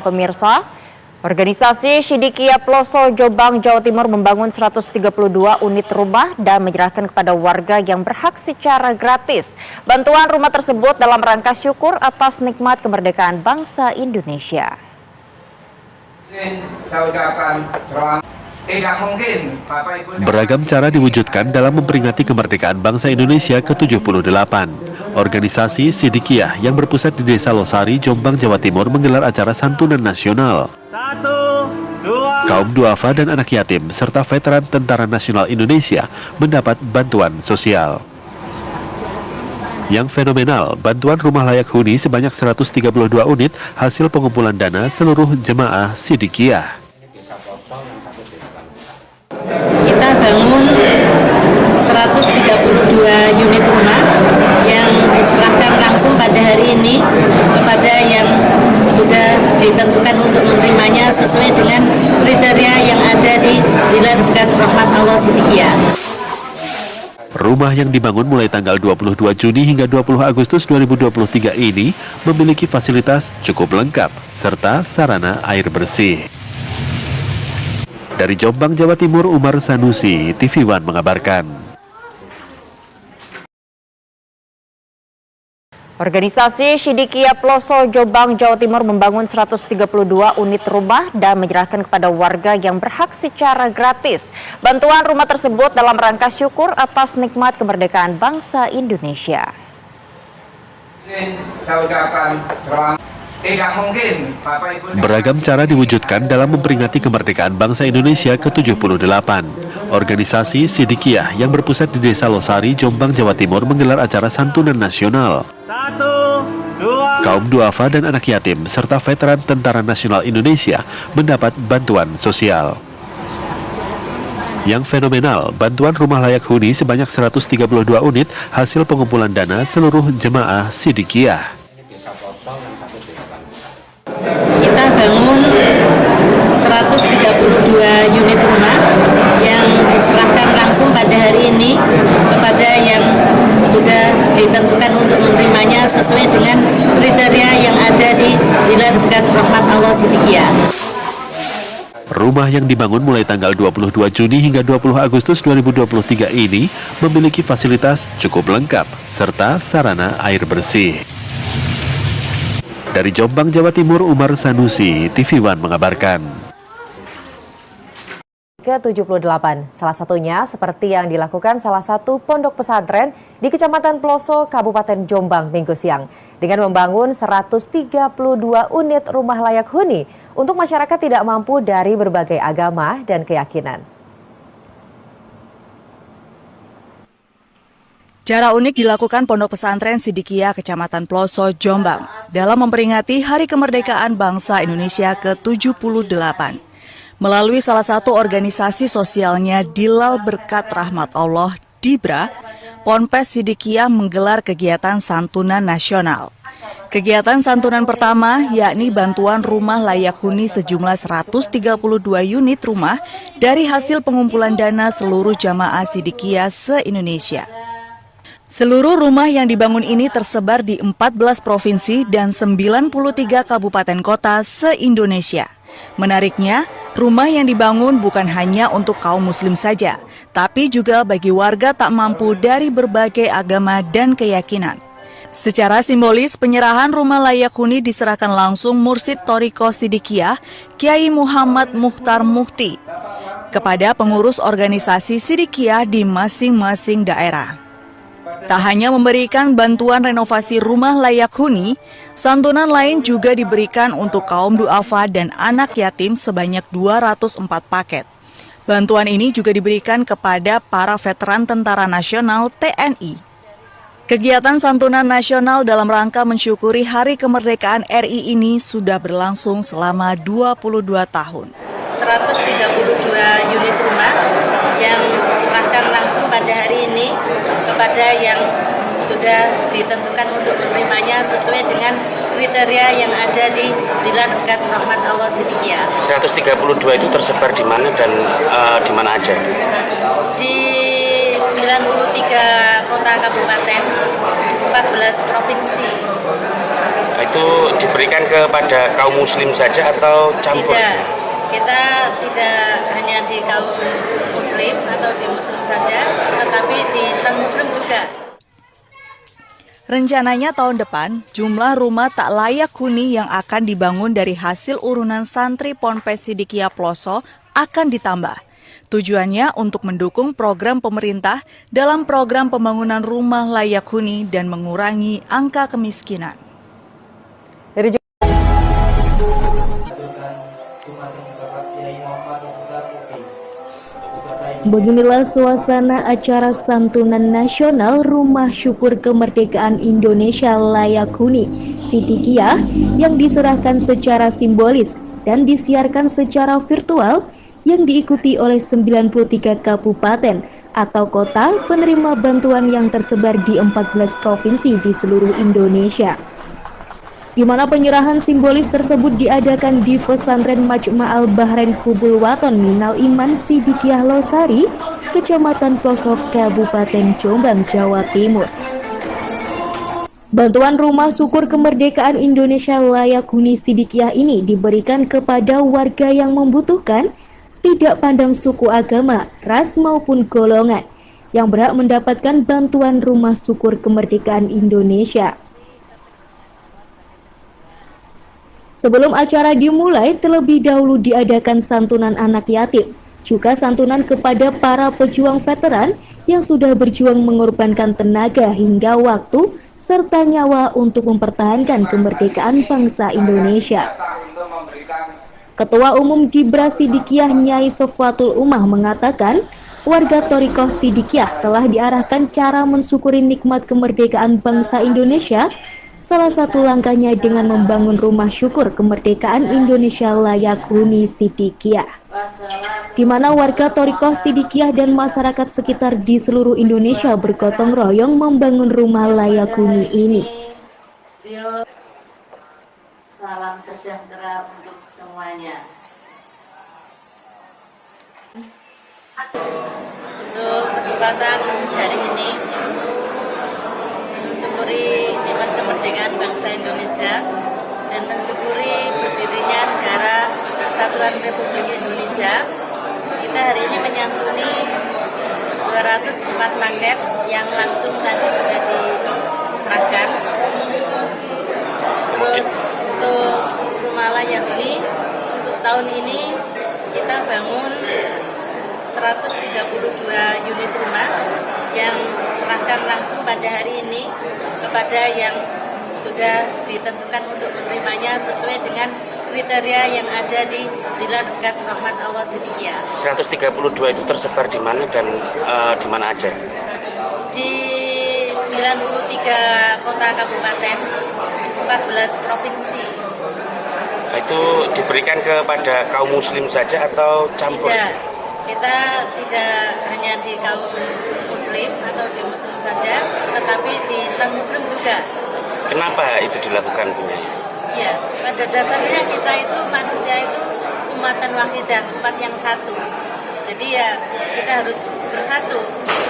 pemirsa, organisasi Sidikiyah Ploso Jombang, Jawa Timur membangun 132 unit rumah dan menyerahkan kepada warga yang berhak secara gratis. Bantuan rumah tersebut dalam rangka syukur atas nikmat kemerdekaan bangsa Indonesia. Saya ucapkan selamat. Tidak mungkin Bapak Ibu. Beragam cara diwujudkan dalam memperingati kemerdekaan bangsa Indonesia ke-78. Organisasi Sidikiyah yang berpusat di Desa Losari, Jombang, Jawa Timur menggelar acara santunan nasional. Kaum duafa dan anak yatim serta veteran Tentara Nasional Indonesia mendapat bantuan sosial. Yang fenomenal, bantuan rumah layak huni sebanyak 132 unit hasil pengumpulan dana seluruh jemaah Sidikiyah. Kita bangun 132 unit rumah yang diserahkan langsung pada hari ini kepada yang sudah ditentukan untuk menerimanya sesuai dengan kriteria yang ada di Hilal Berkat Rahmat Allah Sidikiyah. Rumah yang dibangun mulai tanggal 22 Juni hingga 20 Agustus 2023 ini memiliki fasilitas cukup lengkap serta sarana air bersih. Dari Jombang, Jawa Timur, Umar Sanusi, TV One mengabarkan. Organisasi Sidikiyah Ploso Jombang, Jawa Timur membangun 132 unit rumah dan menyerahkan kepada warga yang berhak secara gratis. Bantuan rumah tersebut dalam rangka syukur atas nikmat kemerdekaan bangsa Indonesia. Saya ucapkan selamat. Tidak mungkin Bapak Ibu. Beragam cara diwujudkan dalam memperingati kemerdekaan bangsa Indonesia ke-78. Organisasi Sidikiyah yang berpusat di Desa Losari, Jombang, Jawa Timur menggelar acara santunan nasional. Kaum duafa dan anak yatim serta veteran Tentara Nasional Indonesia mendapat bantuan sosial. Yang fenomenal, bantuan rumah layak huni sebanyak 132 unit hasil pengumpulan dana seluruh jemaah Sidikiyah. Kita bangun 132 unit rumah yang diserahkan langsung pada hari ini kepada yang sudah ditentukan untuk menerimanya sesuai dengan kriteria yang ada di Hilal Berkat Rahmat Allah Sidikiyah. Rumah yang dibangun mulai tanggal 22 Juni hingga 20 Agustus 2023 ini memiliki fasilitas cukup lengkap serta sarana air bersih. Dari Jombang, Jawa Timur, Umar Sanusi, TV One mengabarkan. Ke-78, salah satunya seperti yang dilakukan salah satu pondok pesantren di Kecamatan Ploso, Kabupaten Jombang Minggu siang dengan membangun 132 unit rumah layak huni untuk masyarakat tidak mampu dari berbagai agama dan keyakinan. Cara unik dilakukan Pondok Pesantren Sidikiyah Kecamatan Ploso, Jombang dalam memperingati Hari Kemerdekaan Bangsa Indonesia ke-78. Melalui salah satu organisasi sosialnya Hilal Berkat Rahmat Allah, DIBRA, Ponpes Sidikiyah menggelar kegiatan santunan nasional. Kegiatan santunan pertama yakni bantuan rumah layak huni sejumlah 132 unit rumah dari hasil pengumpulan dana seluruh jamaah Sidikiyah se-Indonesia. Seluruh rumah yang dibangun ini tersebar di 14 provinsi dan 93 kabupaten kota se-Indonesia. Menariknya, rumah yang dibangun bukan hanya untuk kaum muslim saja, tapi juga bagi warga tak mampu dari berbagai agama dan keyakinan. Secara simbolis, penyerahan rumah layak huni diserahkan langsung Mursyid Thariqah Sidikiyah, Kiai Muhammad Mukhtar Mukti, kepada pengurus organisasi Sidikiyah di masing-masing daerah. Tak hanya memberikan bantuan renovasi rumah layak huni, santunan lain juga diberikan untuk kaum duafa dan anak yatim sebanyak 204 paket. Bantuan ini juga diberikan kepada para veteran Tentara Nasional TNI. Kegiatan santunan nasional dalam rangka mensyukuri Hari Kemerdekaan RI ini sudah berlangsung selama 22 tahun. 132 unit rumah yang diserahkan langsung pada hari ini kepada yang sudah ditentukan untuk menerimanya sesuai dengan kriteria yang ada di Hilal Berkat Rahmat Allah Sidikiyah. 132 itu tersebar di mana dan di mana aja? Di 93 kota kabupaten, 14 provinsi. Itu diberikan kepada kaum muslim saja atau campur? Tidak, kita tidak hanya di kaum muslim atau di muslim saja, tetapi di non-muslim juga. Rencananya tahun depan, jumlah rumah tak layak huni yang akan dibangun dari hasil urunan santri Ponpes Sidikiyah Ploso akan ditambah. Tujuannya untuk mendukung program pemerintah dalam program pembangunan rumah layak huni dan mengurangi angka kemiskinan. Dari Beginilah suasana acara santunan nasional Rumah Syukur Kemerdekaan Indonesia Layak Huni Sidikiyah yang diserahkan secara simbolis dan disiarkan secara virtual yang diikuti oleh 93 kabupaten atau kota penerima bantuan yang tersebar di 14 provinsi di seluruh Indonesia. Di mana penyerahan simbolis tersebut diadakan di Pesantren Majma'al Bahrain Kubul Waton Minal Iman Sidikiyah Losari, Kecamatan Pelosok, Kabupaten Jombang, Jawa Timur. Bantuan Rumah Syukur Kemerdekaan Indonesia Layak Huni Sidikiyah ini diberikan kepada warga yang membutuhkan, tidak pandang suku, agama, ras maupun golongan, yang berhak mendapatkan bantuan Rumah Syukur Kemerdekaan Indonesia. Sebelum acara dimulai, terlebih dahulu diadakan santunan anak yatim, juga santunan kepada para pejuang veteran yang sudah berjuang mengorbankan tenaga hingga waktu serta nyawa untuk mempertahankan kemerdekaan bangsa Indonesia. Ketua Umum Gibra Sidikiyah Nyai Sofwatul Umah mengatakan, warga Thariqah Sidikiyah telah diarahkan cara mensyukuri nikmat kemerdekaan bangsa Indonesia. Salah satu langkahnya dengan membangun Rumah Syukur Kemerdekaan Indonesia Layak Huni Sidikiyah, di mana warga Thariqah Sidikiyah dan masyarakat sekitar di seluruh Indonesia bergotong royong membangun rumah layak huni ini. Salam sejahtera untuk semuanya. Untuk kesempatan hari ini, mensyukuri nikmat kemerdekaan bangsa Indonesia dan mensyukuri berdirinya negara Kesatuan Republik Indonesia, kita hari ini menyantuni 204 paket yang langsung tadi sudah diserahkan. Terus untuk rumah layak huni untuk tahun ini kita bangun 132 unit rumah yang diserahkan langsung pada hari ini kepada yang sudah ditentukan untuk menerimanya sesuai dengan kriteria yang ada di Dilan Dekat Rahmat Allah Sidikiyah. 132 itu tersebar di mana dan di mana aja? Di 93 kota kabupaten, 14 provinsi. Itu diberikan kepada kaum muslim saja atau campur? Tidak, kita tidak hanya di kaum muslim atau di muslim saja, tetapi di non-muslim juga. Kenapa itu dilakukan, Bu? Ya, pada dasarnya kita itu manusia itu umatan wahidah, umat yang satu. Jadi ya kita harus bersatu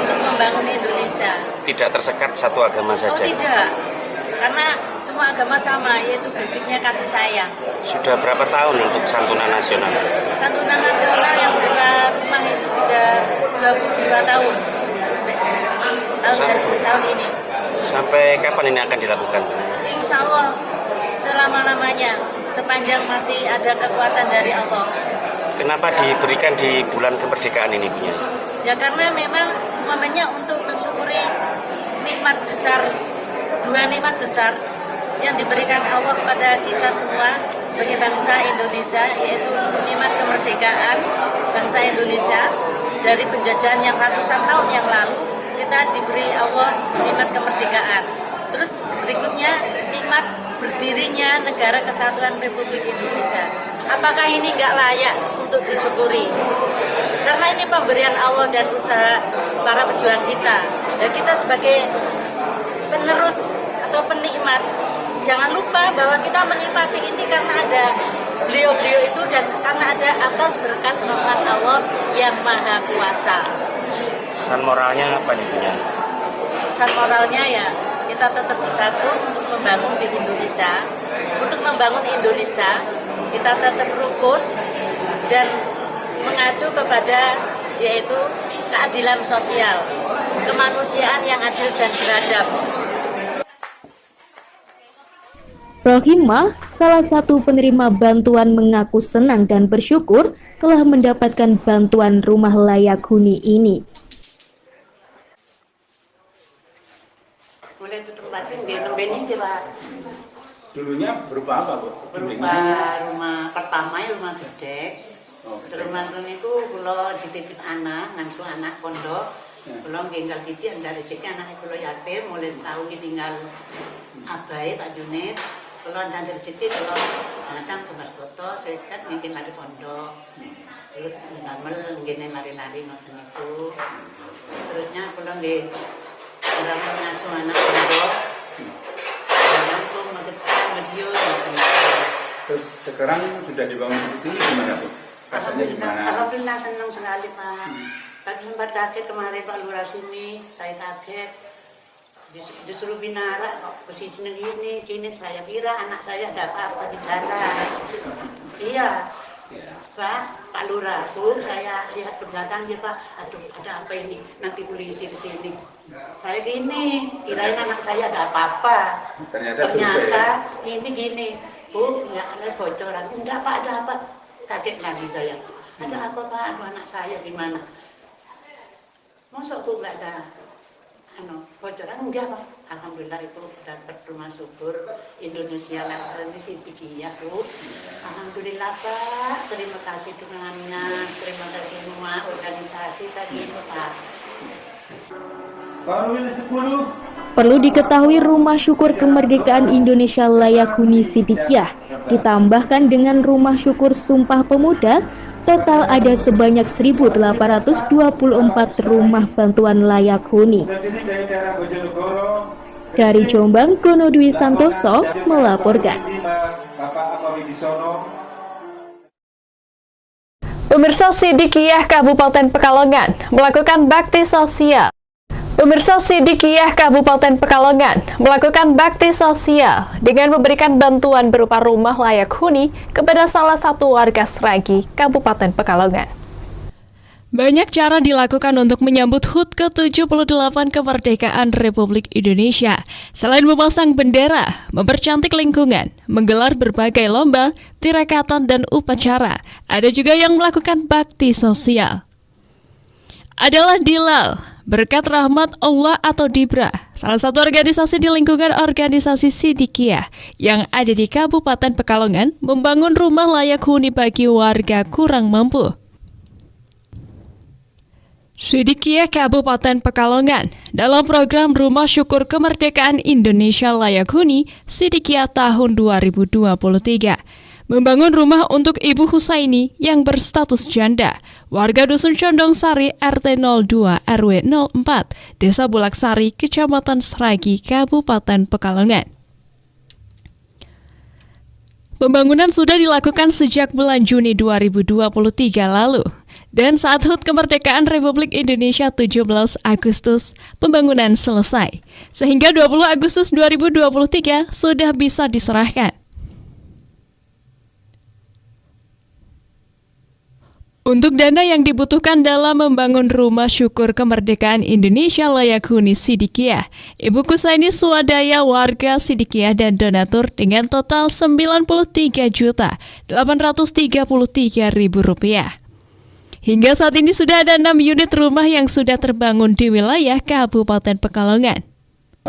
untuk membangun Indonesia. Tidak tersekat satu agama Oh saja? tidak, karena semua agama sama, yaitu basicnya kasih sayang. Sudah berapa tahun untuk santunan nasional? Santunan nasional yang berupa rumah itu sudah 22 tahun. Tahun ini. Sampai kapan ini akan dilakukan? Insya Allah selama-lamanya, sepanjang masih ada kekuatan dari Allah. Kenapa diberikan di bulan kemerdekaan ini, Bu? Ya karena memang momennya untuk mensyukuri nikmat besar, dua nikmat besar yang diberikan Allah kepada kita semua sebagai bangsa Indonesia, yaitu nikmat kemerdekaan bangsa Indonesia dari penjajahan yang ratusan tahun yang lalu. Kita diberi Allah nikmat kemerdekaan. Terus berikutnya nikmat berdirinya negara Kesatuan Republik Indonesia. Apakah ini nggak layak untuk disyukuri? Karena ini pemberian Allah dan usaha para pejuang kita. Dan kita sebagai penerus atau penikmat, jangan lupa bahwa kita menikmati ini karena ada beliau-beliau itu dan karena ada atas berkat rahmat Allah yang Maha Kuasa. Pesan moralnya apa nih, Bu? Pesan moralnya ya kita tetap bersatu untuk membangun di Indonesia. Untuk membangun Indonesia, kita tetap rukun dan mengacu kepada yaitu keadilan sosial, kemanusiaan yang adil dan beradab. Rohimah, salah satu penerima bantuan, mengaku senang dan bersyukur telah mendapatkan bantuan rumah layak huni ini. Mulai itu tempatin di Nembeni Pak. Dulunya berupa apa, Bu? Berupa rumah pertama, rumah gede. Terus mantan itu kalau dititip anak, ngangsu anak pondok, kalau tinggal titi ada rezeki anaknya kalau yatim, mulai setahun ditinggal abai Pak Junid. Kalau ada rezeki, kalau datang ke Mas Boto, saya kan mungkin lari pondok. Terus namel mungkin lari-lari macam itu. Terusnya kalau di orang mengasuh anak pondok, langsung medium macam itu. Terus sekarang sudah dibangun seperti ini gimana, Bu? Rasanya gimana? Alhamdulillah senang sekali Pak. Tadi sempat kaget kemarin Pak Lurah sini, saya kaget. Disuruh binara posisinya gini saya kira anak saya ada apa-apa di sana. Iya, Pak Lurah pun saya lihat ke belakang ya Pak, aduh ada apa ini, nanti polisi ke sini. Saya gini, kirain anak saya ada apa-apa. Ternyata ini gini, Bu, ya ada bocoran. Enggak Pak, ada apa? Kaget lagi saya. Ada apa Pak? Aduh anak saya gimana? Masa Bu nggak ada bocoran? Enggak Pak. Alhamdulillah itu dapat rumah syukur Indonesia ini Sidikiyah Bu. Alhamdulillah Pak. Terima kasih Tuhannya. Terima kasih semua organisasi tadi Pak. Perlu diketahui rumah syukur kemerdekaan Indonesia layak huni Sidikiyah ditambahkan dengan rumah syukur Sumpah Pemuda, total ada sebanyak 1.824 rumah bantuan layak huni. Dari Jombang, Gono Dwi Santoso melaporkan. Pemirsa, Sidikiyah Kabupaten Pekalongan melakukan bakti sosial. Pemirsa, Sidikiyah Kabupaten Pekalongan melakukan bakti sosial dengan memberikan bantuan berupa rumah layak huni kepada salah satu warga Sragi, Kabupaten Pekalongan. Banyak cara dilakukan untuk menyambut HUT ke-78 kemerdekaan Republik Indonesia. Selain memasang bendera, mempercantik lingkungan, menggelar berbagai lomba, tirakatan, dan upacara, ada juga yang melakukan bakti sosial. Adalah Dilal, Berkat Rahmat Allah atau Dibra, salah satu organisasi di lingkungan organisasi Sidikiyah yang ada di Kabupaten Pekalongan, membangun rumah layak huni bagi warga kurang mampu. Sidikiyah Kabupaten Pekalongan dalam program Rumah Syukur Kemerdekaan Indonesia Layak Huni Sidikiyah tahun 2023 membangun rumah untuk Ibu Husaini yang berstatus janda, warga Dusun Condong Sari RT 02 RW 04, Desa Bulaksari, Kecamatan Sragi, Kabupaten Pekalongan. Pembangunan sudah dilakukan sejak bulan Juni 2023 lalu. Dan saat HUT Kemerdekaan Republik Indonesia 17 Agustus, pembangunan selesai. Sehingga 20 Agustus 2023 sudah bisa diserahkan. Untuk dana yang dibutuhkan dalam membangun Rumah Syukur Kemerdekaan Indonesia Layak Huni Sidikiyah, Ibu Husaini swadaya warga Sidikiyah dan donatur dengan total Rp90.833.000. Hingga saat ini sudah ada 6 unit rumah yang sudah terbangun di wilayah Kabupaten Pekalongan.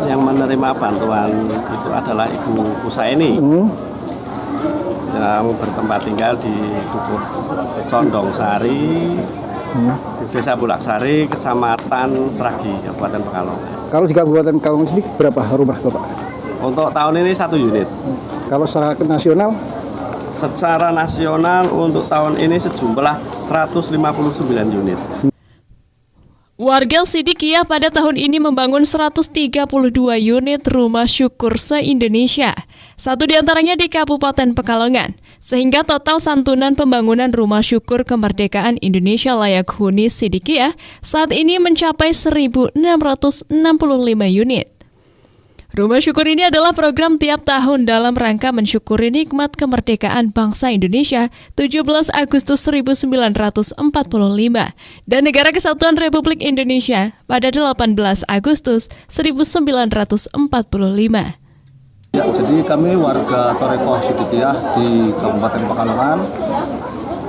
Yang menerima bantuan itu adalah Ibu Husaini yang bertempat tinggal di Dukuh Condong Sari, di Desa Bulaksari, Kecamatan Sragi, Kabupaten Pekalongan. Kalau di Kabupaten Pekalongan sendiri berapa rumah Bapak? Untuk tahun ini 1 unit. Kalau secara nasional? Secara nasional untuk tahun ini sejumlah 159 unit. Warga Sidikiyah pada tahun ini membangun 132 unit rumah syukur se-Indonesia. Satu diantaranya di Kabupaten Pekalongan. Sehingga total santunan pembangunan rumah syukur kemerdekaan Indonesia Layak Huni Sidikiyah saat ini mencapai 1.665 unit. Rumah Syukur ini adalah program tiap tahun dalam rangka mensyukuri nikmat kemerdekaan bangsa Indonesia 17 Agustus 1945 dan Negara Kesatuan Republik Indonesia pada 18 Agustus 1945. Ya, jadi kami warga Torekoh Sidikiyah di Kabupaten Pekalongan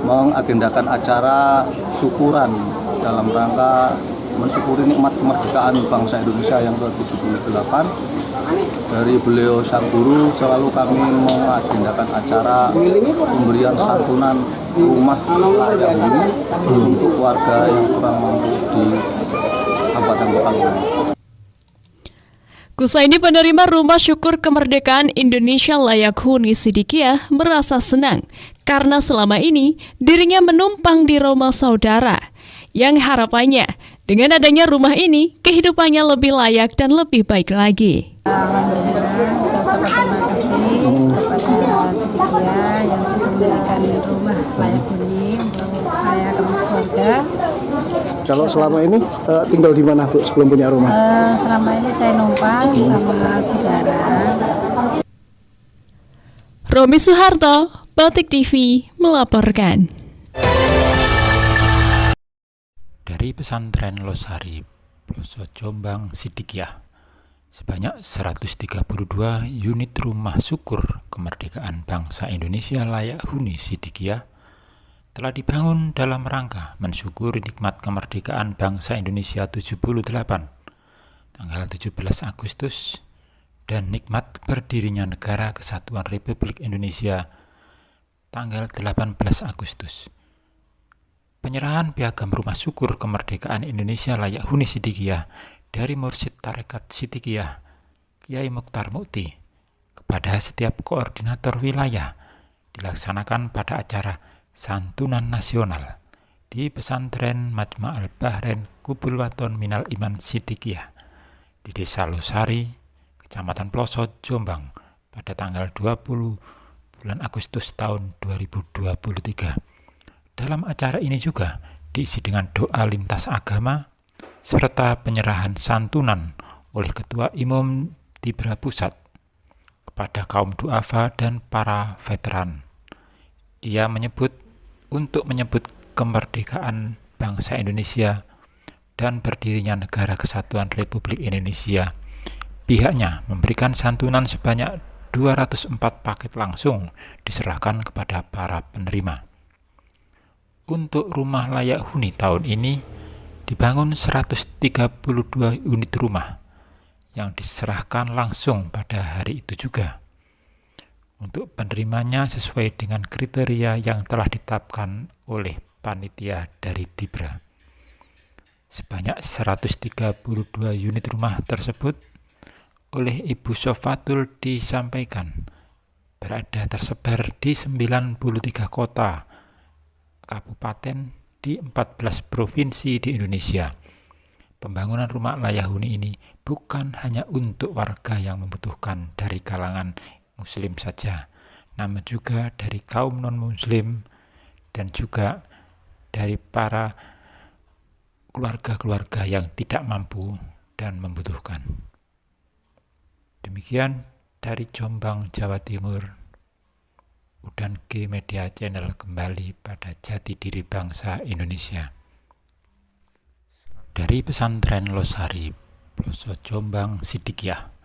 mengagendakan acara syukuran dalam rangka mensyukuri nikmat kemerdekaan bangsa Indonesia yang ke-78. Dari beliau sang guru selalu kami mengagendakan acara pemberian santunan rumah layak huni untuk warga yang kurang mampu di Kabupaten Pekalongan. Kusaini penerima Rumah Syukur Kemerdekaan Indonesia Layak Huni Sidikiyah merasa senang karena selama ini dirinya menumpang di rumah saudara yang harapannya dengan adanya rumah ini kehidupannya lebih layak dan lebih baik lagi. Alhamdulillah, saya ucapkan terima kasih kepada Sidikiyah yang sudah memberikan rumah layak huni untuk saya dan keluarga. Kalau selama ini tinggal di mana Bu sebelum punya rumah? Selama ini saya numpang sama saudara. Romi Suharto, Batik TV melaporkan. Dari pesantren Losari, Ploso Jombang, Sidikiyah, sebanyak 132 unit rumah syukur kemerdekaan bangsa Indonesia layak huni Sidikiyah telah dibangun dalam rangka mensyukuri nikmat kemerdekaan bangsa Indonesia 78 tanggal 17 Agustus dan nikmat berdirinya Negara Kesatuan Republik Indonesia tanggal 18 Agustus. Penyerahan piagam rumah syukur kemerdekaan Indonesia layak huni Sidikiyah dari Mursyid Tarekat Sidikiyah Kiai Mukhtar Mukti kepada setiap koordinator wilayah dilaksanakan pada acara Santunan Nasional di Pesantren Majma'al Bahrain Kubul Waton Minal Iman Sidikiyah di Desa Losari, Kecamatan Ploso, Jombang pada tanggal 20 bulan Agustus tahun 2023. Dalam acara ini juga diisi dengan doa lintas agama serta penyerahan santunan oleh Ketua Umum Dibra Pusat kepada kaum duafa dan para veteran. Ia menyebut untuk menyebut kemerdekaan bangsa Indonesia dan berdirinya Negara Kesatuan Republik Indonesia, pihaknya memberikan santunan sebanyak 204 paket langsung diserahkan kepada para penerima. Untuk rumah layak huni tahun ini dibangun 132 unit rumah yang diserahkan langsung pada hari itu juga. Untuk penerimanya sesuai dengan kriteria yang telah ditetapkan oleh panitia dari Dibra. Sebanyak 132 unit rumah tersebut oleh Ibu Sofatul disampaikan berada tersebar di 93 kota kabupaten di 14 provinsi di Indonesia. Pembangunan rumah layak huni ini bukan hanya untuk warga yang membutuhkan dari kalangan Muslim saja, namun juga dari kaum non-Muslim dan juga dari para keluarga-keluarga yang tidak mampu dan membutuhkan. Demikian dari Jombang, Jawa Timur. Udan G Media Channel kembali pada jati diri bangsa Indonesia. Dari pesantren Losari, Ploso Jombang, Sidikiyah.